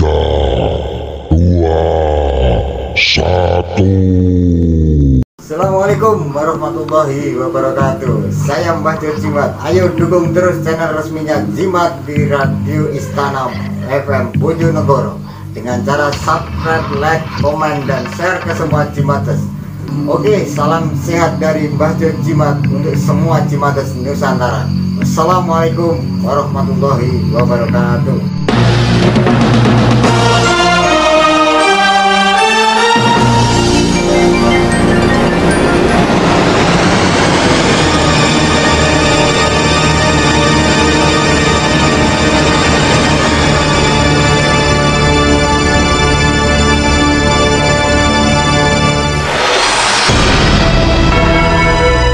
Tiga, dua, satu. Assalamualaikum warahmatullahi wabarakatuh. Saya Mbah Jo Jimat. Ayo dukung terus channel resminya Jimat di Radio Istana FM Bojonegoro dengan cara subscribe, like, komen, dan share ke semua Jimates. Oke, salam sehat dari Mbah Jo Jimat untuk semua Jimates Nusantara. Assalamualaikum warahmatullahi wabarakatuh.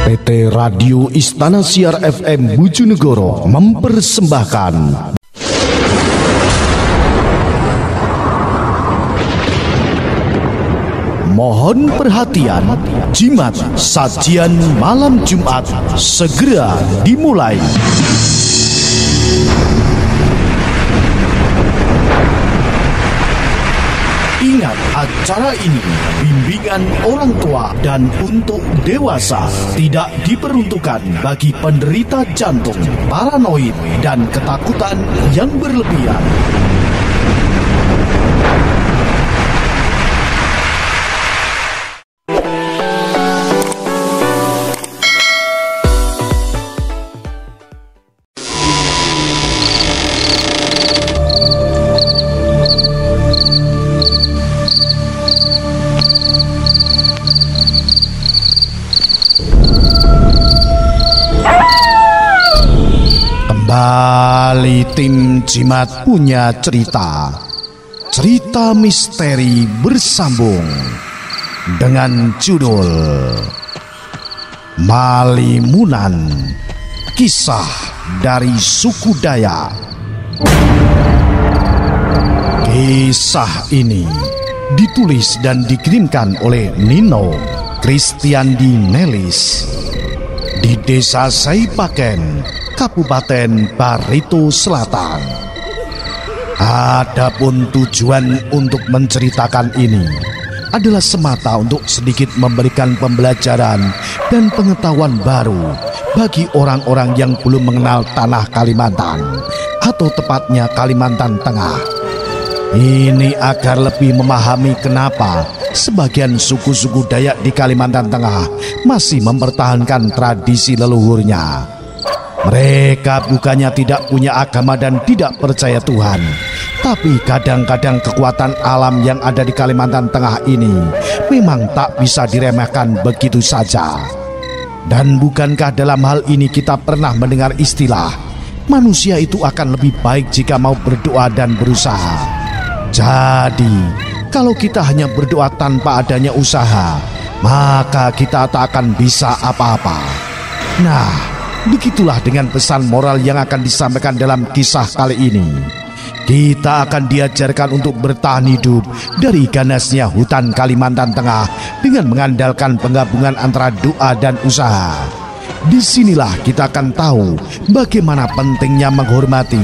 PT Radio Istana Siar FM Bojonegoro mempersembahkan Mohon perhatian, Jimat sajian malam Jumat segera dimulai. Ingat, acara ini bimbingan orang tua dan untuk dewasa, tidak diperuntukkan bagi penderita jantung, paranoid, dan ketakutan yang berlebihan. Kembali tim Jimat punya cerita misteri bersambung dengan judul Malimunan, kisah dari suku Dayak. Kisah ini ditulis dan dikirimkan oleh Nino Kristiandi Nelis di Desa Saipaken, Kabupaten Barito Selatan. Adapun tujuan untuk menceritakan ini adalah semata untuk sedikit memberikan pembelajaran dan pengetahuan baru bagi orang-orang yang belum mengenal tanah Kalimantan, atau tepatnya Kalimantan Tengah. Ini agar lebih memahami kenapa sebagian suku-suku Dayak di Kalimantan Tengah masih mempertahankan tradisi leluhurnya. Mereka bukannya tidak punya agama dan tidak percaya Tuhan, tapi kadang-kadang kekuatan alam yang ada di Kalimantan Tengah ini memang tak bisa diremehkan begitu saja. Dan bukankah dalam hal ini kita pernah mendengar istilah manusia itu akan lebih baik jika mau berdoa dan berusaha. Jadi kalau kita hanya berdoa tanpa adanya usaha, maka kita tak akan bisa apa-apa. Nah, begitulah dengan pesan moral yang akan disampaikan dalam kisah kali ini. Kita akan diajarkan untuk bertahan hidup dari ganasnya hutan Kalimantan Tengah dengan mengandalkan penggabungan antara doa dan usaha. Disinilah kita akan tahu bagaimana pentingnya menghormati,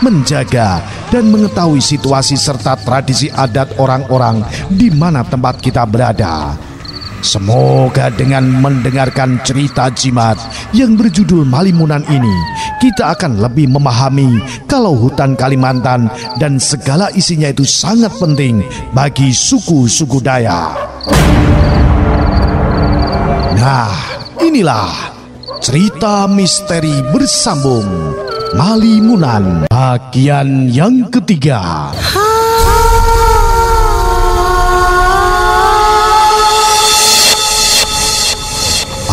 menjaga, dan mengetahui situasi serta tradisi adat orang-orang di mana tempat kita berada. Semoga dengan mendengarkan cerita Jimat yang berjudul Malimunan ini, kita akan lebih memahami kalau hutan Kalimantan dan segala isinya itu sangat penting bagi suku-suku Dayak. Nah, inilah cerita misteri bersambung Malimunan bagian yang ketiga.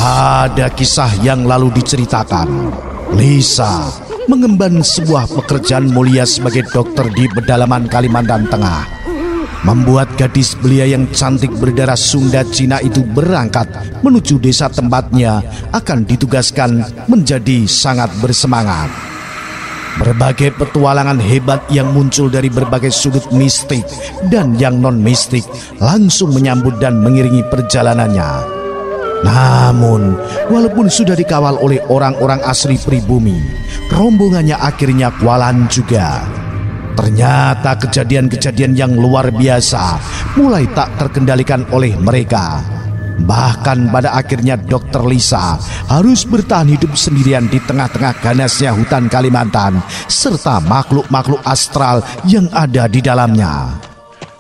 Pada kisah yang lalu diceritakan, Lisa mengemban sebuah pekerjaan mulia sebagai dokter di pedalaman Kalimantan Tengah, membuat gadis belia yang cantik berdarah Sunda Cina itu berangkat menuju desa tempatnya akan ditugaskan menjadi sangat bersemangat. Berbagai petualangan hebat yang muncul dari berbagai sudut mistik dan yang non-mistik langsung menyambut dan mengiringi perjalanannya. Namun, walaupun sudah dikawal oleh orang-orang asli pribumi, rombongannya akhirnya kualan juga. Ternyata kejadian-kejadian yang luar biasa mulai tak terkendalikan oleh mereka. Bahkan pada akhirnya Dr. Lisa harus bertahan hidup sendirian di tengah-tengah ganasnya hutan Kalimantan serta makhluk-makhluk astral yang ada di dalamnya.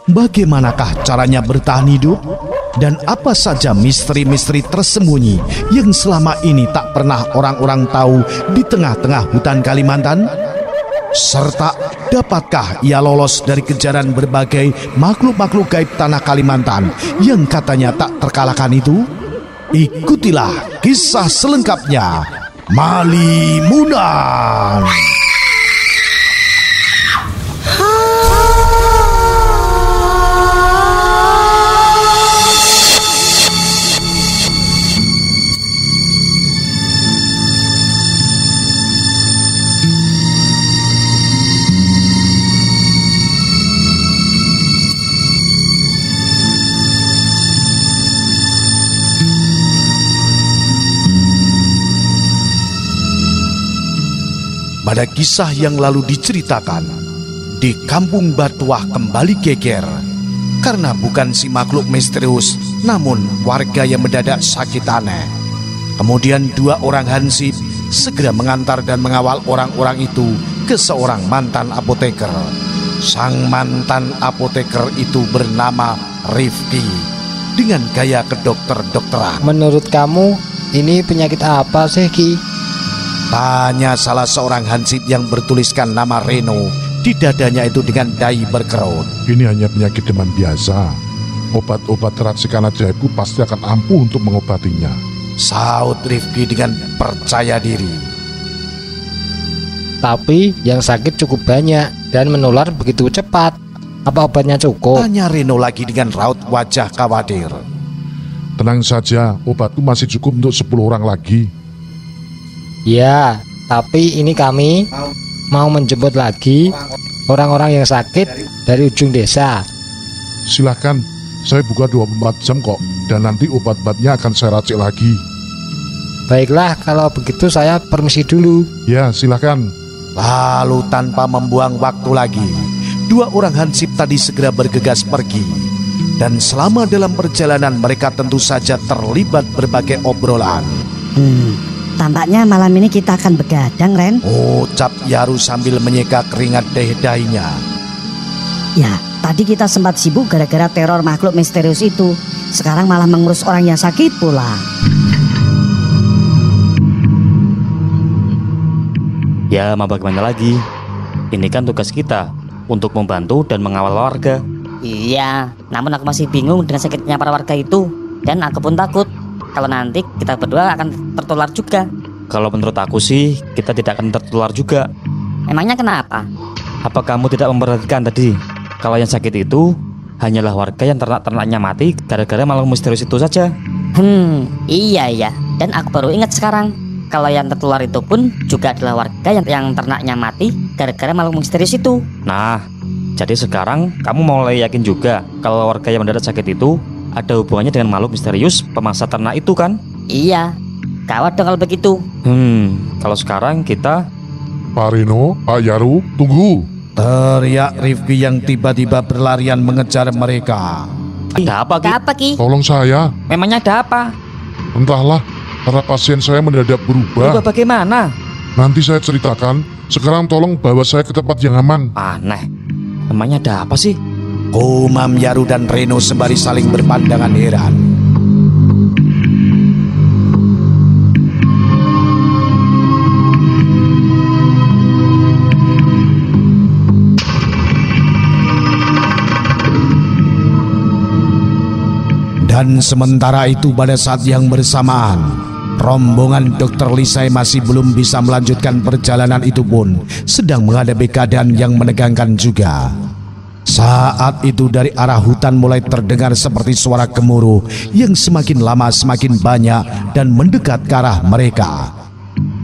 Bagaimanakah caranya bertahan hidup? Dan apa saja misteri-misteri tersembunyi yang selama ini tak pernah orang-orang tahu di tengah-tengah hutan Kalimantan? Serta dapatkah ia lolos dari kejaran berbagai makhluk-makhluk gaib tanah Kalimantan yang katanya tak terkalahkan itu? Ikutilah kisah selengkapnya. Malimunan. Pada kisah yang lalu diceritakan, di kampung Batuah kembali geger karena bukan si makhluk misterius, namun warga yang mendadak sakit aneh. Kemudian dua orang hansip segera mengantar dan mengawal orang-orang itu ke seorang mantan apoteker. Sang mantan apoteker itu bernama Rifki dengan gaya kedokter-dokteran. Menurut kamu ini penyakit apa sih, Ki? Tanya salah seorang hansip yang bertuliskan nama Reno di dadanya itu dengan dahi berkerut. Ini hanya penyakit demam biasa. Obat-obat racikan ajaibku pasti akan ampuh untuk mengobatinya, Saud Rifki dengan percaya diri. Tapi yang sakit cukup banyak dan menular begitu cepat. Apa obatnya cukup? Tanya Reno lagi dengan raut wajah khawatir. Tenang saja, obatku masih cukup untuk 10 orang lagi. Ya, tapi ini kami mau menjemput lagi orang-orang yang sakit dari ujung desa. Silahkan, saya buka 24 jam kok, dan nanti obat-obatnya akan saya racik lagi. Baiklah, kalau begitu saya permisi dulu. Ya, silahkan. Lalu tanpa membuang waktu lagi, dua orang hansip tadi segera bergegas pergi. Dan selama dalam perjalanan mereka tentu saja terlibat berbagai obrolan. Tampaknya malam ini kita akan begadang, Ren. Ucap Yaru sambil menyeka keringat deh-dahinya. Ya, tadi kita sempat sibuk gara-gara teror makhluk misterius itu. Sekarang malah mengurus orang yang sakit pula. Ya, mau bagaimana lagi? Ini kan tugas kita untuk membantu dan mengawal warga. Iya, namun aku masih bingung dengan sakitnya para warga itu. Dan aku pun takut kalau nanti kita berdua akan tertular juga. Kalau menurut aku sih, kita tidak akan tertular juga. Emangnya kenapa? Apa kamu tidak memperhatikan tadi? Kalau yang sakit itu hanyalah warga yang ternak-ternaknya mati gara-gara makhluk misterius itu saja. Iya ya. Dan aku baru ingat sekarang, kalau yang tertular itu pun juga adalah warga yang ternaknya mati gara-gara makhluk misterius itu. Nah, jadi sekarang kamu mulai yakin juga kalau warga yang mendadak sakit itu ada hubungannya dengan makhluk misterius pemangsa ternak itu kan? Iya, gawat dong kalau begitu. Kalau sekarang kita... Pak Reno, Pak Yaru, tunggu. Teriak Rifki yang tiba-tiba berlarian mengejar mereka. Ada apa, Ki? Apa, Ki? Tolong saya. Memangnya ada apa? Entahlah, karena pasien saya mendadak berubah. Berubah bagaimana? Nanti saya ceritakan. Sekarang tolong bawa saya ke tempat yang aman. Aneh, memangnya ada apa sih? Umam, Yaru dan Reno sembari saling berpandangan heran. Dan sementara itu pada saat yang bersamaan, rombongan Dr. Lisai masih belum bisa melanjutkan perjalanan itu pun sedang menghadapi keadaan yang menegangkan juga. Saat itu dari arah hutan mulai terdengar seperti suara gemuruh yang semakin lama semakin banyak dan mendekat ke arah mereka.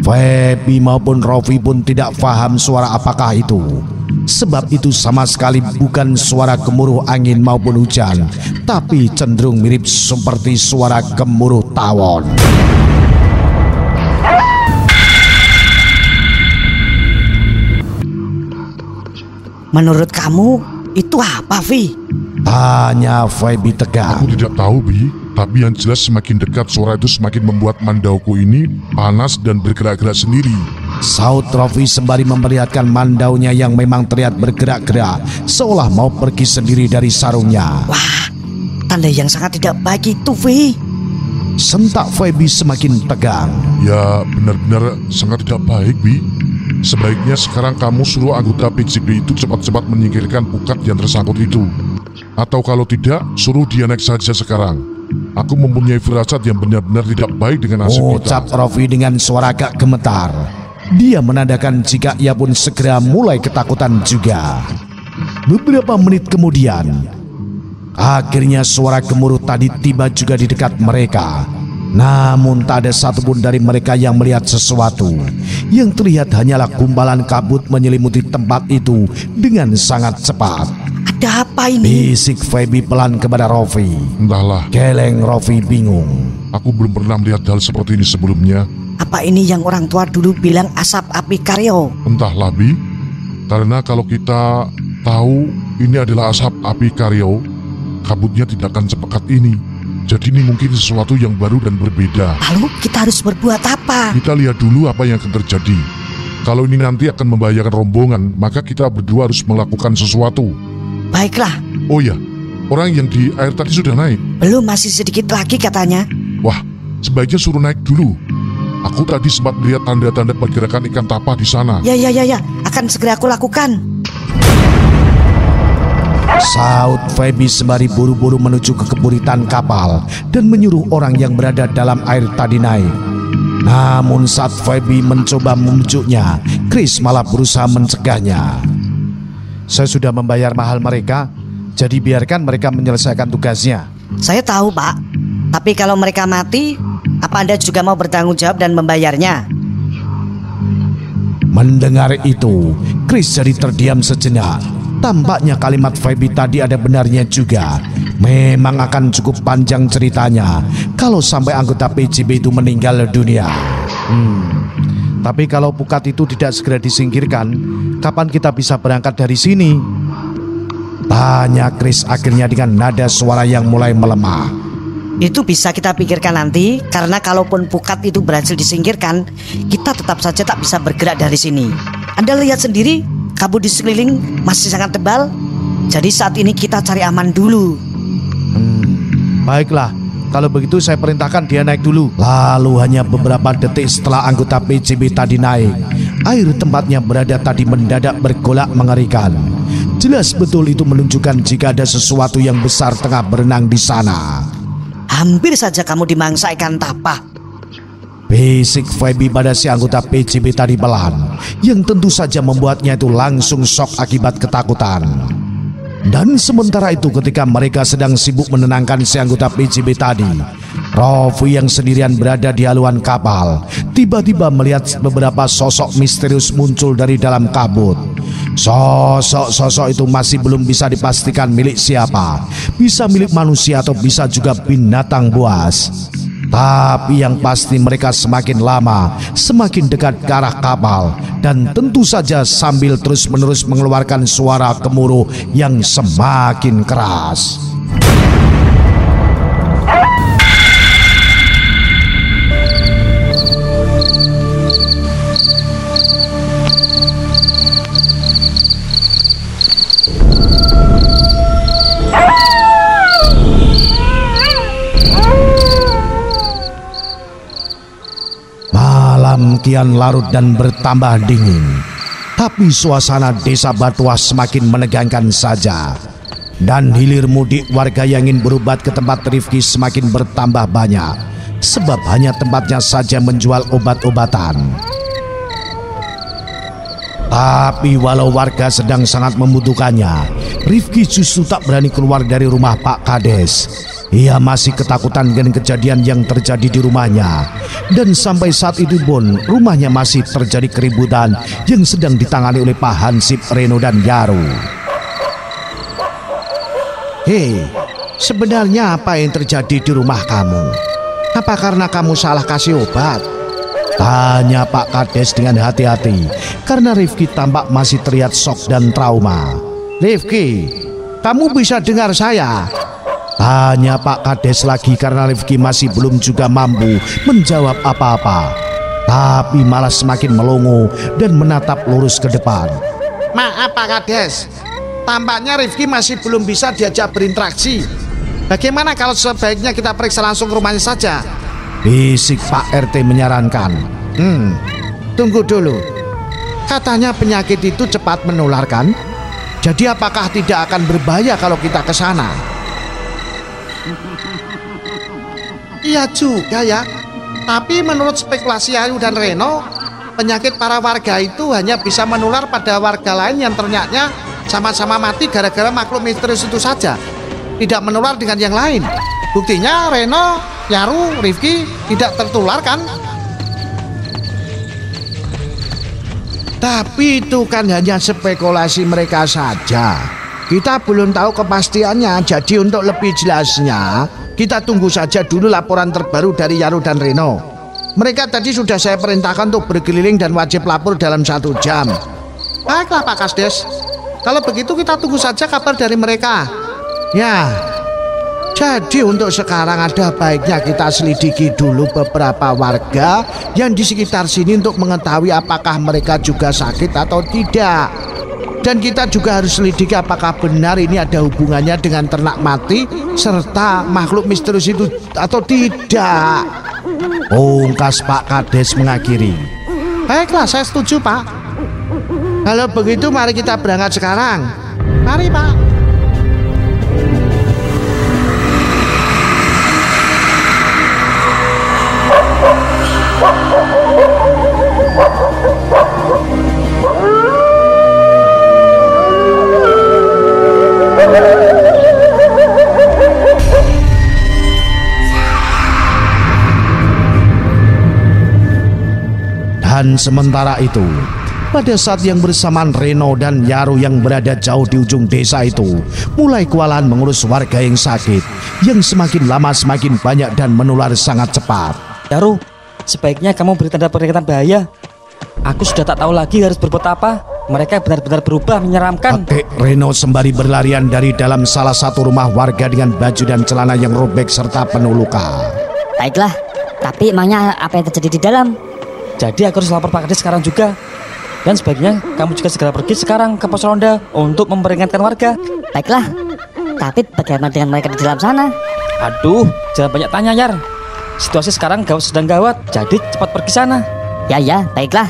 Febi maupun Rofi pun tidak paham suara apakah itu. Sebab itu sama sekali bukan suara gemuruh angin maupun hujan, tapi cenderung mirip seperti suara gemuruh tawon. Menurut kamu itu apa, Vi? Tanya Feby tegang. Aku tidak tahu, Bi. Tapi yang jelas semakin dekat suara itu semakin membuat mandauku ini panas dan bergerak-gerak sendiri. Saud Rofi sembari memperlihatkan mandaunya yang memang terlihat bergerak-gerak, seolah mau pergi sendiri dari sarungnya. Wah, tanda yang sangat tidak baik itu, Vi. Sentak Feby semakin tegang. Ya, benar-benar sangat tidak baik, Bi. Sebaiknya sekarang kamu suruh anggota PJB itu cepat-cepat menyingkirkan pukat yang tersangkut itu. Atau kalau tidak, suruh dia naik saja sekarang. Aku mempunyai firasat yang benar-benar tidak baik dengan nasib kita. Ucap Rofi dengan suara agak gemetar. Dia menandakan jika ia pun segera mulai ketakutan juga. Beberapa menit kemudian, akhirnya suara gemuruh tadi tiba juga di dekat mereka. Namun tak ada satupun dari mereka yang melihat sesuatu. Yang terlihat hanyalah gumpalan kabut menyelimuti tempat itu dengan sangat cepat. Ada apa ini? Bisik Feby pelan kepada Rofi. Entahlah, Geleng Rofi bingung. aku belum pernah melihat hal seperti ini sebelumnya. Apa ini yang orang tua dulu bilang asap api karyo? Entahlah, Bi. Karena kalau kita tahu ini adalah asap api karyo, kabutnya tidak akan sepekat ini. Jadi ini mungkin sesuatu yang baru dan berbeda. Lalu kita harus berbuat apa? Kita lihat dulu apa yang akan terjadi. Kalau ini nanti akan membahayakan rombongan, maka kita berdua harus melakukan sesuatu. Baiklah, Oh ya, orang yang di air tadi sudah naik. belum, masih sedikit lagi katanya. Wah, sebaiknya suruh naik dulu. Aku tadi sempat melihat tanda-tanda pergerakan ikan tapa di sana. Ya, akan segera aku lakukan. Saud Feby sembari buru-buru menuju ke keburitan kapal dan menyuruh orang yang berada dalam air tadi naik. Namun saat Feby mencoba membujuknya, Chris malah berusaha mencegahnya. Saya sudah membayar mahal mereka, jadi biarkan mereka menyelesaikan tugasnya. Saya tahu, Pak. Tapi kalau mereka mati, apa Anda juga mau bertanggung jawab dan membayarnya? Mendengar itu, Chris jadi terdiam sejenak. Tampaknya kalimat Feby tadi ada benarnya juga. Memang akan cukup panjang ceritanya kalau sampai anggota PJB itu meninggal dunia. Tapi kalau pukat itu tidak segera disingkirkan, kapan kita bisa berangkat dari sini? Tanya Chris akhirnya dengan nada suara yang mulai melemah. Itu bisa kita pikirkan nanti, karena kalaupun pukat itu berhasil disingkirkan, kita tetap saja tak bisa bergerak dari sini. Anda lihat sendiri, kabut di sekeliling masih sangat tebal. Jadi saat ini kita cari aman dulu. Baiklah, kalau begitu saya perintahkan dia naik dulu. Lalu hanya beberapa detik setelah anggota PJB tadi naik, air tempatnya berada tadi mendadak bergolak mengerikan. Jelas betul itu menunjukkan jika ada sesuatu yang besar tengah berenang di sana. Hampir saja kamu dimangsa ikan tapa. Bisik Feby pada si anggota PJB tadi pelan, yang tentu saja membuatnya itu langsung shock akibat ketakutan. Dan sementara itu ketika mereka sedang sibuk menenangkan si anggota PJB tadi, Rofi yang sendirian berada di haluan kapal tiba-tiba melihat beberapa sosok misterius muncul dari dalam kabut. Sosok-sosok itu masih belum bisa dipastikan milik siapa. Bisa milik manusia atau bisa juga binatang buas. Tapi yang pasti mereka semakin lama semakin dekat ke arah kapal, dan tentu saja sambil terus-menerus mengeluarkan suara gemuruh yang semakin keras. Kian larut dan bertambah dingin, tapi suasana desa Batuas semakin menegangkan saja. Dan hilir mudik warga yang ingin berobat ke tempat Rifki semakin bertambah banyak, sebab hanya tempatnya saja menjual obat-obatan. Tapi walau warga sedang sangat membutuhkannya, Rifki justru tak berani keluar dari rumah Pak Kades. Ia masih ketakutan dengan kejadian yang terjadi di rumahnya. Dan sampai saat itu pun rumahnya masih terjadi keributan yang sedang ditangani oleh Pak Hansip, Reno dan Yaru. Hei, sebenarnya apa yang terjadi di rumah kamu? Apa karena kamu salah kasih obat? Tanya Pak Kades dengan hati-hati karena Rifki tampak masih terlihat shock dan trauma. Rifki, kamu bisa dengar saya? Tanya Pak Kades lagi karena Rifki masih belum juga mampu menjawab apa-apa, tapi malah semakin melongo dan menatap lurus ke depan. Maaf Pak Kades, tampaknya Rifki masih belum bisa diajak berinteraksi. Bagaimana kalau sebaiknya kita periksa langsung ke rumahnya saja? Bisik Pak RT menyarankan. Tunggu dulu. Katanya penyakit itu cepat menularkan. Jadi apakah tidak akan berbahaya kalau kita ke sana? Iya juga ya. Tapi menurut spekulasi Ayu dan Reno, penyakit para warga itu hanya bisa menular pada warga lain yang ternyata sama-sama mati gara-gara makhluk misterius itu saja. Tidak menular dengan yang lain. Buktinya Reno, Yaru, Rifki tidak tertular kan? Tapi itu kan hanya spekulasi mereka saja. Kita belum tahu kepastiannya. Jadi untuk lebih jelasnya, kita tunggu saja dulu laporan terbaru dari Yaru dan Reno. Mereka tadi sudah saya perintahkan untuk berkeliling dan wajib lapor dalam 1 jam. Baiklah Pak Kasdes, kalau begitu kita tunggu saja kabar dari mereka. Ya, jadi untuk sekarang ada baiknya kita selidiki dulu beberapa warga yang di sekitar sini untuk mengetahui apakah mereka juga sakit atau tidak. Dan kita juga harus selidiki apakah benar ini ada hubungannya dengan ternak mati serta makhluk misterius itu atau tidak. Pungkas Pak Kades mengakhiri. Baiklah, saya setuju Pak. Kalau begitu mari kita berangkat sekarang. Mari Pak. Dan sementara itu, pada saat yang bersamaan Reno dan Yaru yang berada jauh di ujung desa itu mulai kewalahan mengurus warga yang sakit, yang semakin lama semakin banyak dan menular sangat cepat. Yaru, sebaiknya kamu beri tanda peringatan bahaya. Aku sudah tak tahu lagi harus berbuat apa. Mereka benar-benar berubah menyeramkan. Kakek Reno sembari berlarian dari dalam salah satu rumah warga dengan baju dan celana yang robek serta penuh luka. Baiklah, tapi emangnya apa yang terjadi di dalam? Jadi aku harus lapor Pak Kades sekarang juga. Dan sebaiknya kamu juga segera pergi sekarang ke pos ronda untuk memperingatkan warga. Baiklah, tapi bagaimana dengan mereka di dalam sana? Aduh, jangan banyak tanya Yar. Situasi sekarang sedang gawat, jadi cepat pergi sana. Ya, baiklah.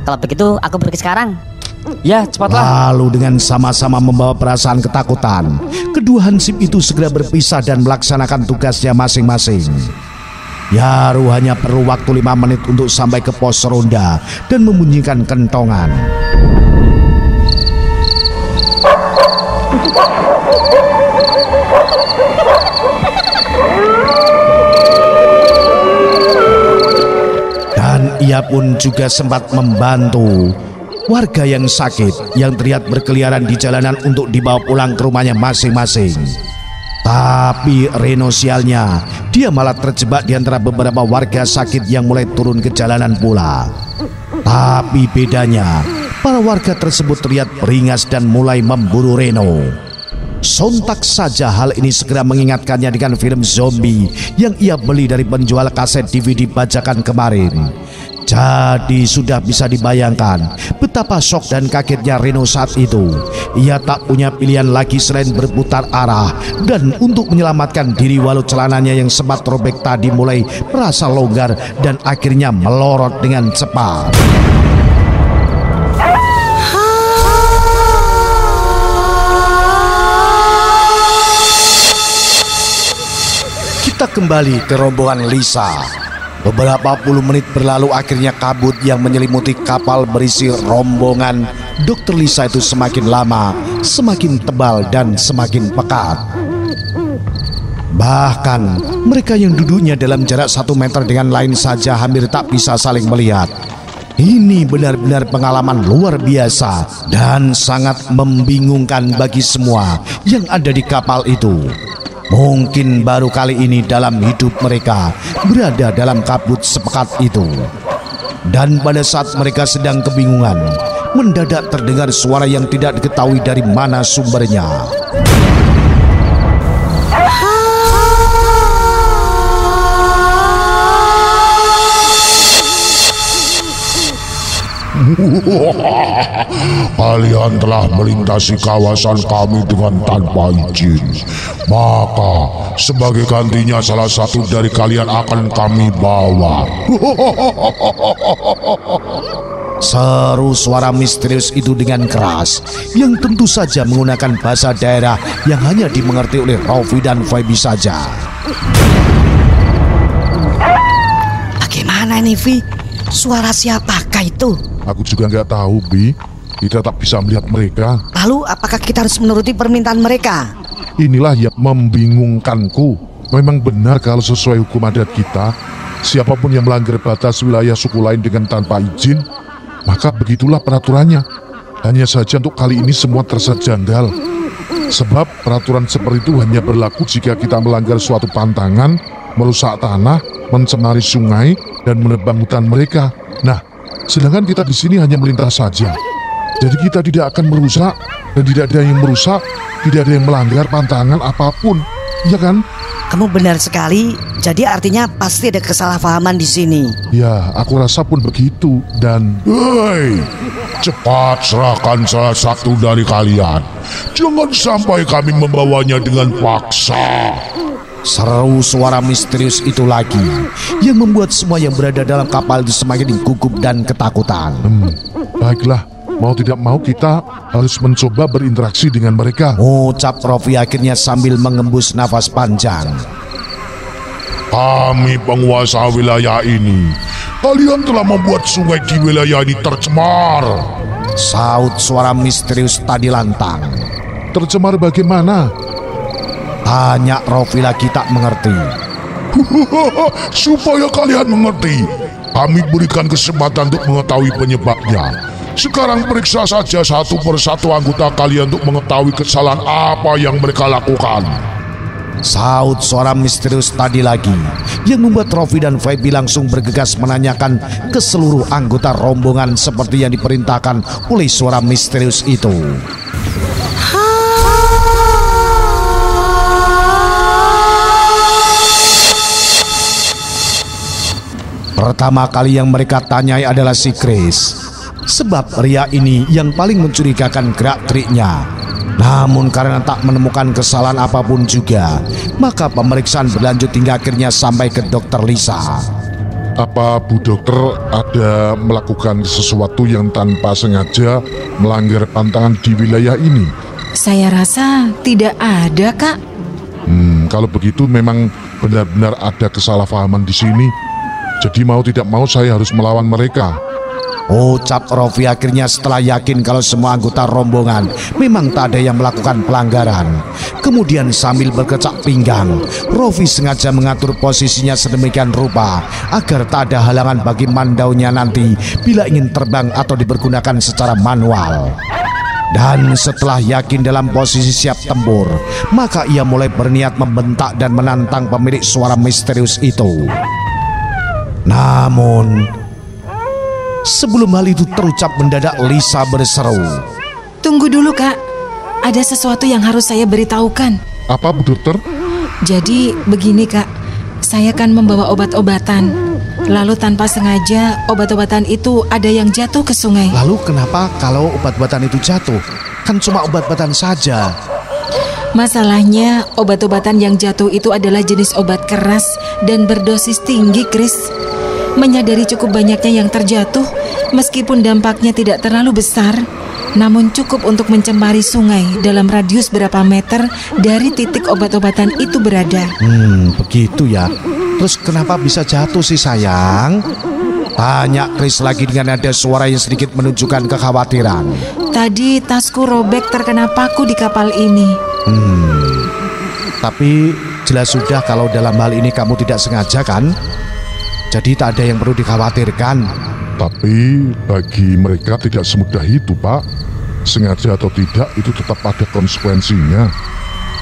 Kalau begitu aku pergi sekarang. Ya, cepatlah. Lalu dengan sama-sama membawa perasaan ketakutan, kedua hansip itu segera berpisah dan melaksanakan tugasnya masing-masing. Yaru hanya perlu waktu 5 menit untuk sampai ke pos ronda dan membunyikan kentongan. Dan ia pun juga sempat membantu warga yang sakit yang terlihat berkeliaran di jalanan untuk dibawa pulang ke rumahnya masing-masing. Tapi Reno sialnya, dia malah terjebak di antara beberapa warga sakit yang mulai turun ke jalanan pula. Tapi bedanya, para warga tersebut terlihat beringas dan mulai memburu Reno. Sontak saja hal ini segera mengingatkannya dengan film zombie yang ia beli dari penjual kaset DVD bajakan kemarin. Jadi sudah bisa dibayangkan betapa syok dan kagetnya Reno saat itu. Ia tak punya pilihan lagi selain berputar arah dan untuk menyelamatkan diri walau celananya yang sempat robek tadi mulai merasa longgar dan akhirnya melorot dengan cepat. Kita kembali ke rombongan Lisa. Beberapa puluh menit berlalu, akhirnya kabut yang menyelimuti kapal berisi rombongan Dr. Lisa itu semakin lama, semakin tebal dan semakin pekat. Bahkan mereka yang duduknya dalam jarak 1 meter dengan lain saja hampir tak bisa saling melihat. Ini benar-benar pengalaman luar biasa dan sangat membingungkan bagi semua yang ada di kapal itu. Mungkin baru kali ini dalam hidup mereka berada dalam kabut sepekat itu. Dan pada saat mereka sedang kebingungan, mendadak terdengar suara yang tidak diketahui dari mana sumbernya. Kalian telah melintasi kawasan kami dengan tanpa izin. Maka sebagai gantinya salah satu dari kalian akan kami bawa. Seru suara misterius itu dengan keras, yang tentu saja menggunakan bahasa daerah yang hanya dimengerti oleh Rofi dan Feby saja. Bagaimana nih, Vi? Suara siapakah itu? Aku juga nggak tahu, Bi. Kita tak bisa melihat mereka. Lalu apakah kita harus menuruti permintaan mereka? Inilah yang membingungkanku. Memang benar kalau sesuai hukum adat kita, siapapun yang melanggar batas wilayah suku lain dengan tanpa izin, maka begitulah peraturannya. Hanya saja untuk kali ini semua terasa janggal. Sebab peraturan seperti itu hanya berlaku jika kita melanggar suatu pantangan, merusak tanah, mencemari sungai, dan menebang hutan mereka. Nah, sedangkan kita di sini hanya melintas saja. Jadi kita tidak akan merusak, dan tidak ada yang merusak, tidak ada yang melanggar pantangan apapun, ya kan? Kamu benar sekali. Jadi artinya pasti ada kesalahpahaman di sini. Ya, aku rasa pun begitu. Dan hei, cepat serahkan salah satu dari kalian. Jangan sampai kami membawanya dengan paksa. Seru suara misterius itu lagi, yang membuat semua yang berada dalam kapal itu semakin gugup dan ketakutan. Baiklah, mau tidak mau kita harus mencoba berinteraksi dengan mereka. Ucap Rofi akhirnya sambil mengembus nafas panjang. Kami penguasa wilayah ini. Kalian telah membuat sungai di wilayah ini tercemar. Saut suara misterius tadi lantang. Tercemar bagaimana? Tanya Rofi lagi tak mengerti. Supaya kalian mengerti, kami berikan kesempatan untuk mengetahui penyebabnya. Sekarang periksa saja satu persatu anggota kalian untuk mengetahui kesalahan apa yang mereka lakukan. Saut suara misterius tadi lagi, yang membuat Rofi dan Feby langsung bergegas menanyakan ke seluruh anggota rombongan seperti yang diperintahkan oleh suara misterius itu. Pertama kali yang mereka tanyai adalah si Chris, sebab pria ini yang paling mencurigakan gerak-geriknya. Namun karena tak menemukan kesalahan apapun juga, maka pemeriksaan berlanjut hingga akhirnya sampai ke Dokter Lisa. Apa Bu Dokter ada melakukan sesuatu yang tanpa sengaja melanggar pantangan di wilayah ini? Saya rasa tidak ada, Kak. Kalau begitu memang benar-benar ada kesalahpahaman di sini. Jadi mau tidak mau saya harus melawan mereka. Ucap Rofi akhirnya setelah yakin kalau semua anggota rombongan memang tak ada yang melakukan pelanggaran. Kemudian sambil berkecak pinggang, Rofi sengaja mengatur posisinya sedemikian rupa agar tak ada halangan bagi mandaunya nanti bila ingin terbang atau dipergunakan secara manual. Dan setelah yakin dalam posisi siap tempur, maka ia mulai berniat membentak dan menantang pemilik suara misterius itu. Namun sebelum hal itu terucap, mendadak Lisa berseru. Tunggu dulu, Kak. Ada sesuatu yang harus saya beritahukan. Apa Bu Dokter? Jadi begini, Kak. Saya kan membawa obat-obatan. Lalu tanpa sengaja obat-obatan itu ada yang jatuh ke sungai. Lalu kenapa kalau obat-obatan itu jatuh? Kan cuma obat-obatan saja. Masalahnya obat-obatan yang jatuh itu adalah jenis obat keras dan berdosis tinggi, Chris. Menyadari cukup banyaknya yang terjatuh, meskipun dampaknya tidak terlalu besar, namun cukup untuk mencemari sungai dalam radius berapa meter dari titik obat-obatan itu berada. Begitu ya. Terus kenapa bisa jatuh sih, sayang? Tanya Chris lagi dengan nada suara yang sedikit menunjukkan kekhawatiran. Tadi tasku robek terkena paku di kapal ini. Tapi jelas sudah kalau dalam hal ini kamu tidak sengaja kan? Jadi tak ada yang perlu dikhawatirkan. Tapi bagi mereka tidak semudah itu, Pak. Sengaja atau tidak, itu tetap ada konsekuensinya.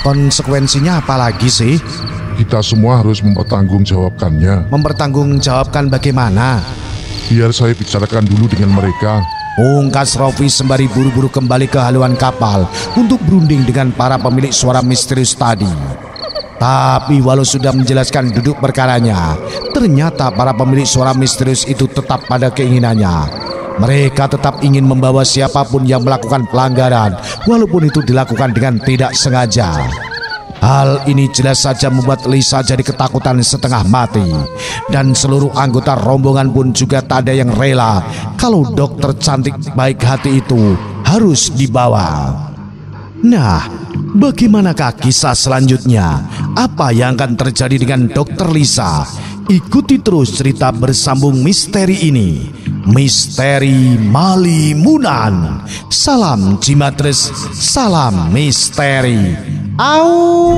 Konsekuensinya apa lagi sih? Kita semua harus mempertanggungjawabkannya. Mempertanggungjawabkan bagaimana? Biar saya bicarakan dulu dengan mereka. Ungkas Rofi sembari buru-buru kembali ke haluan kapal untuk berunding dengan para pemilik suara misterius tadi. Tapi walau sudah menjelaskan duduk perkaranya, ternyata para pemilik suara misterius itu tetap pada keinginannya. Mereka tetap ingin membawa siapapun yang melakukan pelanggaran, walaupun itu dilakukan dengan tidak sengaja. Hal ini jelas saja membuat Lisa jadi ketakutan setengah mati. Dan seluruh anggota rombongan pun juga tak ada yang rela kalau dokter cantik baik hati itu harus dibawa. Nah, bagaimanakah kisah selanjutnya? Apa yang akan terjadi dengan dokter Lisa? Ikuti terus cerita bersambung misteri ini. Misteri Malimunan. Salam Jimatres, salam misteri. Au.